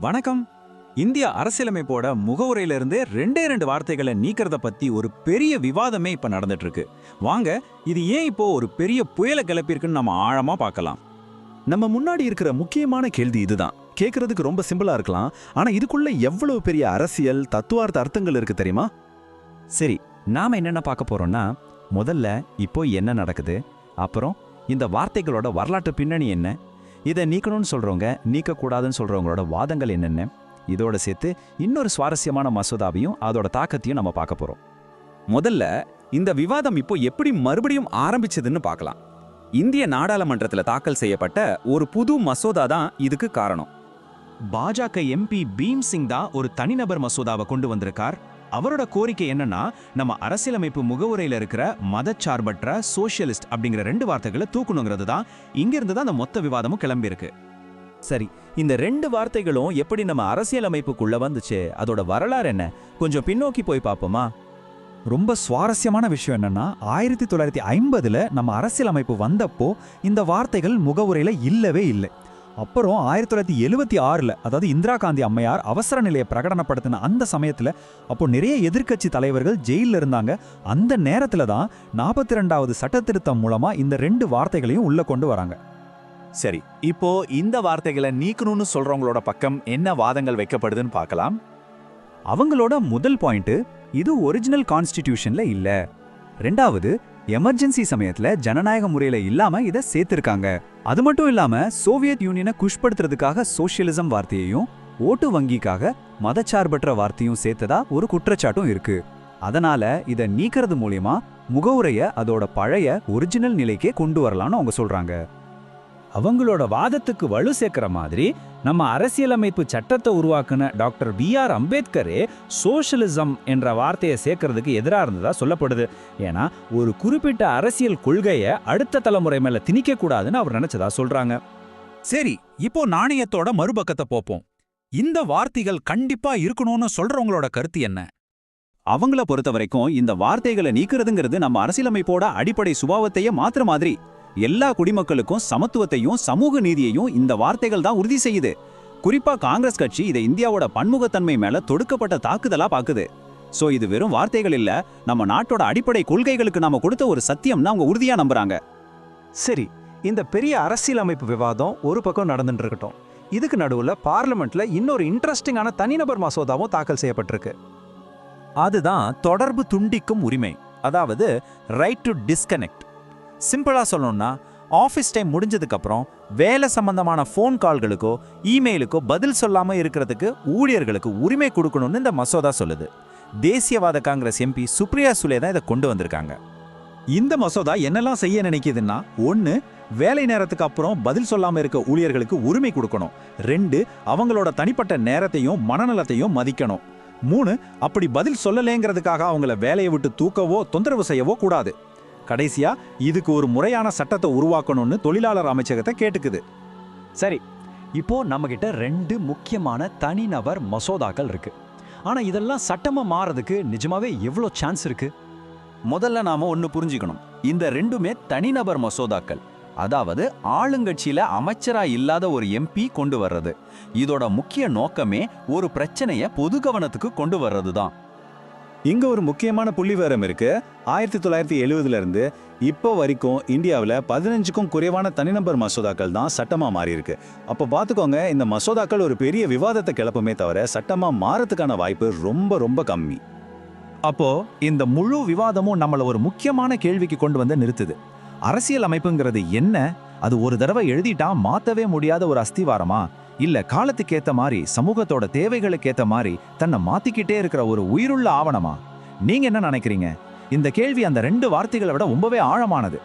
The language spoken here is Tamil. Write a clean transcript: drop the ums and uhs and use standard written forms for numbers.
வணக்கம். இந்திய அரசியலமைப்போட முகவுரையிலிருந்து ரெண்டு வார்த்தைகளை நீக்கிறத பத்தி ஒரு பெரிய விவாதமே இப்ப நடந்துட்டு இருக்கு. வாங்க, இது ஏன் இப்போ ஒரு பெரிய புயலை கிளப்பியிருக்குன்னு நம்ம ஆழமா பார்க்கலாம். நம்ம முன்னாடி இருக்கிற முக்கியமான கேள்வி இதுதான். கேட்கறதுக்கு ரொம்ப சிம்பிளா இருக்கலாம், ஆனா இதுக்குள்ள எவ்வளவு பெரிய அரசியல் தத்துவார்த்த அர்த்தங்கள் இருக்கு தெரியுமா? சரி, நாம என்னென்ன பார்க்க போறோம்னா, முதல்ல இப்போ என்ன நடக்குது, அப்புறம் இந்த வார்த்தைகளோட வரலாற்று பின்னணி என்ன, இதை நீக்கணும்னு சொல்றவங்க நீக்கக்கூடாதுன்னு சொல்றவங்களோட வாதங்கள் என்னென்ன, இதோட சேர்த்து இன்னொரு சுவாரஸ்யமான மசோதாவையும் அதோட தாக்கத்தையும் நம்ம பார்க்க போறோம். முதல்ல இந்த விவாதம் இப்போ எப்படி மறுபடியும் ஆரம்பிச்சதுன்னு பார்க்கலாம். இந்திய நாடாளுமன்றத்தில் தாக்கல் செய்யப்பட்ட ஒரு புது மசோதா தான் இதுக்கு காரணம். பாஜக எம்பி பீம் சிங் தான் ஒரு தனிநபர் மசோதாவை கொண்டு வந்திருக்கார். அவரோட கோரிக்கை என்னன்னா, நம்ம அரசியலமைப்பு முகவுரையில இருக்கிற மதச்சார்பற்ற சோஷியலிஸ்ட் அப்படிங்கிற 2 வார்த்தைகளை தூக்கணுங்கிறது தான். இங்கிருந்து தான் அந்த மொத்த விவாதமும் கிளம்பியிருக்கு. சரி, இந்த 2 வார்த்தைகளும் எப்படி நம்ம அரசியலமைப்புக்குள்ள வந்துச்சு, அதோட வரலாறு என்ன, கொஞ்சம் பின்னோக்கி போய் பார்ப்போமா? ரொம்ப சுவாரஸ்யமான விஷயம் என்னன்னா, 1950ல் நம்ம அரசியலமைப்பு வந்தப்போ இந்த வார்த்தைகள் முகவுரையில இல்லவே இல்லை. அப்புறம் 1976ல், அதாவது இந்திரா காந்தி அம்மையார் அவசர நிலையை பிரகடனப்படுத்தின அந்த சமயத்தில், அப்போ நிறைய எதிர்க்கட்சி தலைவர்கள் ஜெயிலில் இருந்தாங்க. அந்த நேரத்தில் தான் 42வது சட்டத்திருத்தம் மூலமா இந்த 2 வார்த்தைகளையும் உள்ள கொண்டு வராங்க. சரி, இப்போ இந்த வார்த்தைகளை நீக்கணும்னு சொல்றவங்களோட பக்கம் என்ன வாதங்கள் வைக்கப்படுதுன்னு பார்க்கலாம். அவங்களோட முதல் பாயிண்ட், இது ஒரிஜினல் கான்ஸ்டிடியூஷன்ல இல்ல. ரெண்டாவது, எமர்ஜென்சி சமயத்துல ஜனநாயக முறையில இல்லாம இதை சேர்த்திருக்காங்க. அது மட்டும் இல்லாம சோவியத் யூனியனை குஷ்படுத்துறதுக்காக சோஷியலிசம் வார்த்தையையும் ஓட்டு வங்கிக்காக மதச்சார்பற்ற வார்த்தையும் சேர்த்ததா ஒரு குற்றச்சாட்டும் இருக்கு. அதனால இதை நீக்கிறது மூலியமா முகவுரைய அதோட பழைய ஒரிஜினல் நிலைக்கே கொண்டு வரலாம்னு அவங்க சொல்றாங்க. அவங்களோட வாதத்துக்கு வலு சேர்க்கிற மாதிரி நம்ம அரசியலமைப்பு சட்டத்தை உருவாக்குன டாக்டர் B.R. அம்பேத்கரே சோஷியலிசம் என்ற வார்த்தையை சேர்க்கறதுக்கு எதிராக இருந்ததா சொல்லப்படுது. ஏன்னா ஒரு குறிப்பிட்ட அரசியல் கொள்கையை அடுத்த தலைமுறை மேல திணிக்க கூடாதுன்னு அவர் நினைச்சதா சொல்றாங்க. சரி, இப்போ நாணயத்தோட மறுபக்கத்தை போப்போம். இந்த வார்த்தைகள் கண்டிப்பா இருக்கணும்னு சொல்றவங்களோட கருத்து என்ன? அவங்கள பொறுத்த வரைக்கும் இந்த வார்த்தைகளை நீக்கிறதுங்கிறது நம்ம அரசியலமைப்போட அடிப்படை சுபாவத்தையே மாத்திர மாதிரி. எல்லா குடிமக்களுக்கும் சமத்துவத்தையும் சமூக நீதியையும் இந்த வார்த்தைகள் தான் உறுதி செய்யுது. குறிப்பா காங்கிரஸ் கட்சி இதை இந்தியாவோட பன்முகத்தன்மை மேல தொடுக்கப்பட்ட தாக்குதலா பாக்குது. சோ இது வெறும் வார்த்தைகள் இல்ல, நம்ம நாட்டோட அடிப்படை கொள்கைகளுக்கு நாம கொடுத்த ஒரு சத்தியம்னு அவங்க உறுதியா நம்புறாங்க. சரி, இந்த பெரிய அரசியலமைப்பு விவாதம் ஒரு பக்கம் நடந்துட்டு இருக்கட்டும். இதுக்கு நடுவுல பார்லிமெண்ட்ல இன்னொரு இன்ட்ரெஸ்டிங்கான தனிநபர் மசோதாவும் தாக்கல் செய்யப்பட்டிருக்கு. அதுதான் தொடர்பு துண்டிக்கும் உரிமை, அதாவது ரைட் டு டிஸ்கனெக்ட். சிம்பிளா சொல்லணும்னா, ஆஃபீஸ் டைம் முடிஞ்சதுக்கு அப்புறம் வேலை சம்பந்தமான ஃபோன் கால்களுக்கோ இமெயிலுக்கோ பதில் சொல்லாம இருக்கிறதுக்கு ஊழியர்களுக்கு உரிமை கொடுக்கணும்னு இந்த மசோதா சொல்லுது. தேசியவாத காங்கிரஸ் எம்பி சுப்ரியா சுலே தான் இதை கொண்டு வந்திருக்காங்க. இந்த மசோதா என்னெல்லாம் செய்ய நினைக்குதுன்னா, 1, வேலை நேரத்துக்கு அப்புறம் பதில் சொல்லாம இருக்க ஊழியர்களுக்கு உரிமை கொடுக்கணும். 2, அவங்களோட தனிப்பட்ட நேரத்தையும் மனநலத்தையும் மதிக்கணும். 3, அப்படி பதில் சொல்லலேங்கிறதுக்காக அவங்கள வேலையை விட்டு தூக்கவோ தொந்தரவு செய்யவோ கூடாது. கடைசியா இதுக்கு ஒரு முறையான சட்டத்தை உருவாக்கணும்னு தொழிலாளர் அமைச்சகத்தை கேட்டுக்குது. சரி, இப்போ நம்ம கிட்ட 2 முக்கியமான தனிநபர் மசோதாக்கள் இருக்கு. ஆனா இதெல்லாம் சட்டமா மாறதுக்கு நிஜமாவே எவ்வளோ சான்ஸ் இருக்கு? முதல்ல நாம ஒன்னு புரிஞ்சுக்கணும், இந்த 2மே தனிநபர் மசோதாக்கள். அதாவது ஆளுங்கட்சியில அமைச்சரா இல்லாத ஒரு எம்பி கொண்டு வர்றது. இதோட முக்கிய நோக்கமே ஒரு பிரச்சனைய பொது கவனத்துக்கு கொண்டு வர்றது தான். இங்க ஒரு முக்கியமான புள்ளிவிவரம் இருக்கு. 1970ல இருந்து இப்போ வரைக்கும் இந்தியாவில் 15க்கும் குறைவான தனிநபர் மசோதாக்கள் தான் சட்டமா மாறி இருக்கு. அப்போ பார்த்துக்கோங்க, இந்த மசோதாக்கள் ஒரு பெரிய விவாதத்தை கிளப்புமே தவிர சட்டமா மாறதுக்கான வாய்ப்பு ரொம்ப ரொம்ப கம்மி. அப்போ இந்த முழு விவாதமும் நம்மள ஒரு முக்கியமான கேள்விக்கு கொண்டு வந்து நிறுத்துது. அரசியல் அமைப்புங்கிறது என்ன? அது ஒரு தடவை எழுதிட்டா மாத்தவே முடியாத ஒரு அஸ்திவாரமா, இல்ல காலத்துக்கு ஏத்த மாதிரி சமூகத்தோட தேவைகளுக்கு ஏத்த மாதிரி தன்னை மாத்திக்கிட்டே இருக்கிற ஒரு உயிருள்ள ஆவணமா? நீங்க என்ன நினைக்கிறீங்க? இந்த கேள்வி அந்த 2 வார்த்தைகளை விட ரொம்பவே ஆழமானது.